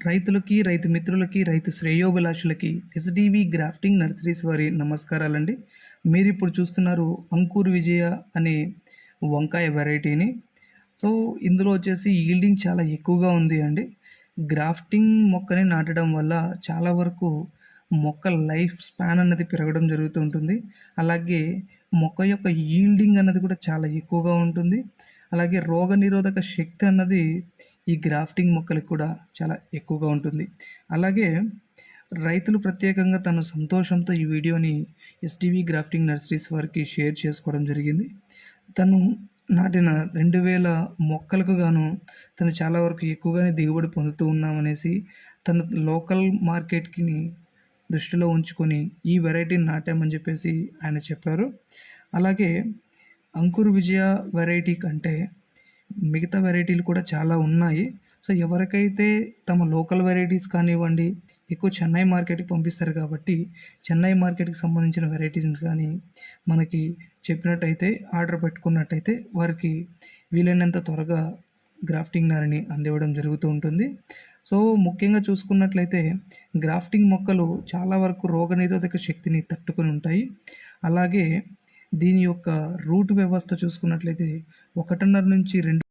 రైతులకి, రైతు మిత్రులకి, రైతు శ్రేయోభిలాషులకి ఎస్‌డివి గ్రాఫ్టింగ్ నర్సరీస్ వారి నమస్కారాలండి. మీరిప్పుడు చూస్తున్నారు అంకుర్ విజయ అనే వంకాయ వెరైటీని. సో, ఇందులో వచ్చేసి ఈల్డింగ్ చాలా ఎక్కువగా ఉంది అండి. గ్రాఫ్టింగ్ మొక్కని నాటడం వల్ల చాలా వరకు మొక్క లైఫ్ స్పాన్ అన్నది పెరగడం జరుగుతూ ఉంటుంది. అలాగే మొక్క యొక్క ఈల్డింగ్ అన్నది కూడా చాలా ఎక్కువగా ఉంటుంది. అలాగే రోగనిరోధక శక్తి అన్నది ఈ గ్రాఫ్టింగ్ మొక్కలకు కూడా చాలా ఎక్కువగా ఉంటుంది. అలాగే రైతులు ప్రత్యేకంగా తన సంతోషంతో ఈ వీడియోని ఎస్‌డివి గ్రాఫ్టింగ్ నర్సరీస్ వారికి షేర్ చేసుకోవడం జరిగింది. తను నాటిన 2000 మొక్కలకు గాను తను చాలా వరకు ఎక్కువగానే దిగుబడి పొందుతూ ఉన్నామనేసి తన లోకల్ మార్కెట్‌కిని దృష్టిలో ఉంచుకొని ఈ వెరైటీని నాటామని చెప్పేసి ఆయన చెప్పారు. అలాగే అంకుర్ విజయ వెరైటీ కంటే మిగతా వెరైటీలు కూడా చాలా ఉన్నాయి. సో, ఎవరికైతే తమ లోకల్ వెరైటీస్ కానివ్వండి, ఎక్కువ చెన్నై మార్కెట్‌కి పంపిస్తారు కాబట్టి, చెన్నై మార్కెట్‌కి సంబంధించిన వెరైటీస్‌ని కానీ మనకి చెప్పినట్టయితే, ఆర్డర్ పెట్టుకున్నట్టయితే వారికి వీలైనంత త్వరగా గ్రాఫ్టింగ్ నారని అందివ్వడం జరుగుతూ ఉంటుంది. సో, ముఖ్యంగా చూసుకున్నట్లయితే గ్రాఫ్టింగ్ మొక్కలు చాలా వరకు రోగనిరోధక శక్తిని తట్టుకొని ఉంటాయి. అలాగే దీని యొక్క రూట్ వ్యవస్థ చూసుకున్నట్లయితే 1.5 నుంచి 2